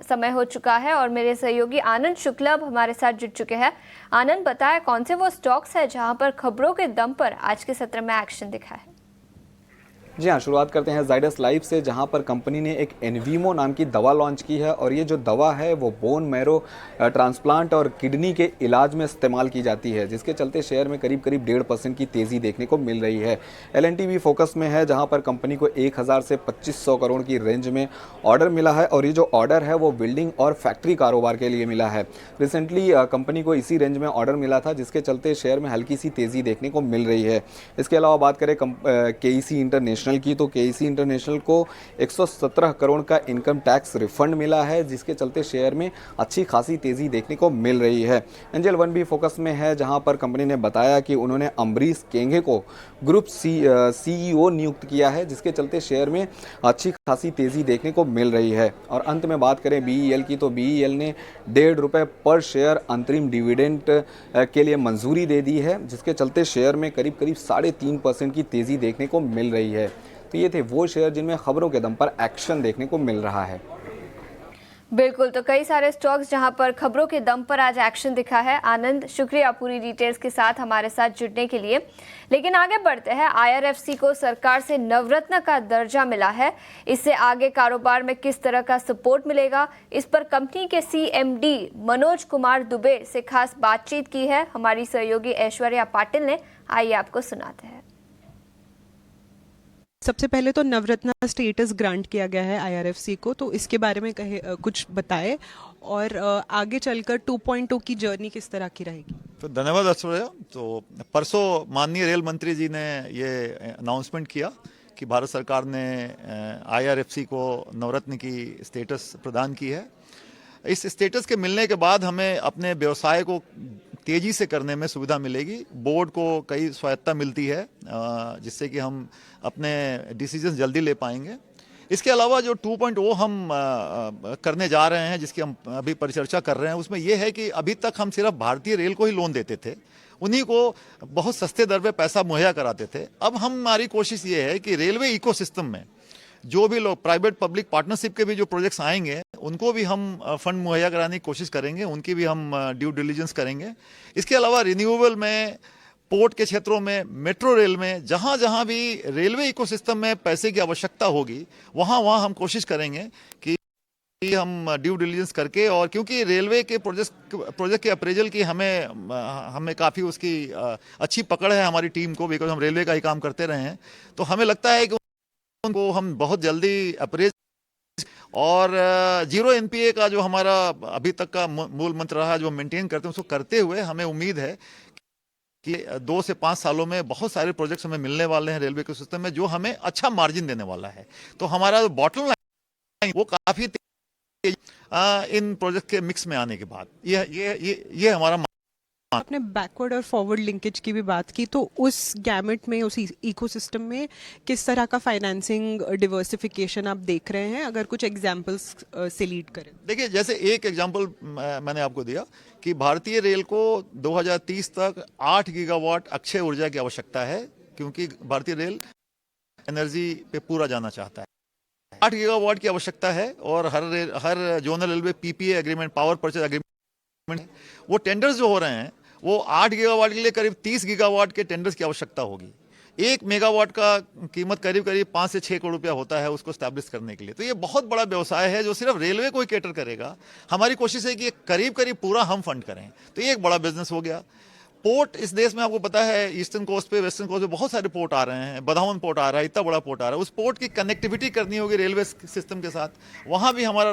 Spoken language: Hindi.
समय हो चुका है और मेरे सहयोगी आनंद शुक्ला अब हमारे साथ जुड़ चुके हैं। आनंद, बताएं कौन से वो स्टॉक्स है जहां पर खबरों के दम पर आज के सत्र में एक्शन दिखा है? जी हाँ, शुरुआत करते हैं जाइडस लाइफ से, जहां पर कंपनी ने एक एनवीमो नाम की दवा लॉन्च की है और ये जो दवा है वो बोन मैरो ट्रांसप्लांट और किडनी के इलाज में इस्तेमाल की जाती है, जिसके चलते शेयर में करीब 1.5% की तेज़ी देखने को मिल रही है। एल&टी भी फोकस में है, जहां पर कंपनी को 1000 से 2500 करोड़ की रेंज में ऑर्डर मिला है और ये जो ऑर्डर है वो बिल्डिंग और फैक्ट्री कारोबार के लिए मिला है। रिसेंटली कंपनी को इसी रेंज में ऑर्डर मिला था, जिसके चलते शेयर में हल्की सी तेज़ी देखने को मिल रही है। इसके अलावा बात करें केईसी इंटरनेशनल की, तो केईसी इंटरनेशनल को 117 करोड़ का इनकम टैक्स रिफंड मिला है, जिसके चलते शेयर में अच्छी खासी तेजी देखने को मिल रही है। एंजल वन भी फोकस में है, जहां पर कंपनी ने बताया कि उन्होंने अम्बरीश केंगे को ग्रुप सीईओ नियुक्त किया है, जिसके चलते शेयर में अच्छी खासी तेजी देखने को मिल रही है। और अंत में बात करें बीईएल की, तो बीईएल ने ₹1.5 पर शेयर अंतरिम डिविडेंड के लिए मंजूरी दे दी है, जिसके चलते शेयर में करीब 3.5% की तेजी देखने को मिल रही है। तो ये थे वो शेयर जिनमें खबरों के दम पर एक्शन देखने को मिल रहा है। बिल्कुल, तो कई सारे स्टॉक्स जहां पर खबरों के दम पर आज एक्शन दिखा है। आनंद, शुक्रिया पूरी डिटेल्स के साथ हमारे साथ जुड़ने के लिए। लेकिन आगे बढ़ते हैं, आईआरएफसी को सरकार से नवरत्न का दर्जा मिला है, इससे आगे कारोबार में किस तरह का सपोर्ट मिलेगा, इस पर कंपनी के सीएमडी मनोज कुमार दुबे से खास बातचीत की है हमारी सहयोगी ऐश्वर्या पाटिल ने। आइए आपको सुनाते हैं। सबसे पहले तो नवरत्न स्टेटस ग्रांट किया गया है आईआरएफसी को, तो इसके बारे में कुछ बताएं और आगे चलकर 2.0 की जर्नी किस तरह की रहेगी। तो धन्यवाद ऐश्वर्या। तो परसों माननीय रेल मंत्री जी ने ये अनाउंसमेंट किया कि भारत सरकार ने आईआरएफसी को नवरत्न की स्टेटस प्रदान की है। इस स्टेटस के मिलने के बाद हमें अपने व्यवसाय को तेजी से करने में सुविधा मिलेगी। बोर्ड को कई स्वायत्ता मिलती है, जिससे कि हम अपने डिसीजन जल्दी ले पाएंगे। इसके अलावा जो 2.0 हम करने जा रहे हैं, जिसकी हम अभी परिचर्चा कर रहे हैं, उसमें यह है कि अभी तक हम सिर्फ भारतीय रेल को ही लोन देते थे, उन्हीं को बहुत सस्ते दर पे पैसा मुहैया कराते थे। अब हमारी कोशिश ये है कि रेलवे इकोसिस्टम में जो भी लोग प्राइवेट पब्लिक पार्टनरशिप के भी जो प्रोजेक्ट्स आएंगे, उनको भी हम फंड मुहैया कराने की कोशिश करेंगे, उनकी भी हम ड्यू डिलिजेंस करेंगे। इसके अलावा रिन्यूएबल में, पोर्ट के क्षेत्रों में, मेट्रो रेल में, जहां जहां भी रेलवे इकोसिस्टम में पैसे की आवश्यकता होगी, वहां वहां हम कोशिश करेंगे कि हम ड्यू डिलिजेंस करके, और क्योंकि रेलवे के प्रोजेक्ट के अप्रेजल की हमें काफ़ी उसकी अच्छी पकड़ है हमारी टीम को, बिकॉज हम रेलवे का ही काम करते रहे हैं, तो हमें लगता है कि उनको हम बहुत जल्दी अप्रेज और जीरो एनपीए का जो हमारा अभी तक का मूल मंत्र रहा, जो मेंटेन करते हैं, उसको करते हुए हमें उम्मीद है कि 2 से 5 सालों में बहुत सारे प्रोजेक्ट्स हमें मिलने वाले हैं रेलवे के सिस्टम में, जो हमें अच्छा मार्जिन देने वाला है। तो हमारा जो बॉटम लाइन वो काफी इन प्रोजेक्ट के मिक्स में आने के बाद ये हमारा। आपने बैकवर्ड और फॉरवर्ड लिंकेज की भी बात की, तो उस गैमेट में, उस इकोसिस्टम में किस तरह का फाइनेंसिंग डिवर्सिफिकेशन आप देख रहे हैं, अगर कुछ एग्जांपल्स से लीड करें? देखिए, जैसे एक एग्जांपल मैंने आपको दिया कि भारतीय रेल को 2030 तक 8 गीगावाट अक्षय ऊर्जा की आवश्यकता है, क्योंकि भारतीय रेल एनर्जी पे पूरा जाना चाहता है। 8 गीगावाट की आवश्यकता है और हर zonal railway PPA agreement, power purchase agreement, वो टेंडर्स जो हो रहे हैं वो 8 गीगावाट के लिए करीब 30 गीगावाट के टेंडर्स की आवश्यकता होगी। 1 मेगावाट का कीमत करीब 5 से 6 करोड़ रुपया होता है उसको स्टैब्लिश करने के लिए। तो ये बहुत बड़ा व्यवसाय है जो सिर्फ रेलवे को ही कैटर करेगा। हमारी कोशिश है कि करीब पूरा हम फंड करें, तो ये एक बड़ा बिजनेस हो गया। पोर्ट इस देश में आपको पता है, ईस्टर्न कोस्ट पे, वेस्टर्न कोस्ट पे बहुत सारे पोर्ट आ रहे हैं। बदाऊन पोर्ट आ रहा है, इतना बड़ा पोर्ट आ रहा है, उस पोर्ट की कनेक्टिविटी करनी होगी रेलवे सिस्टम के साथ, वहां भी हमारा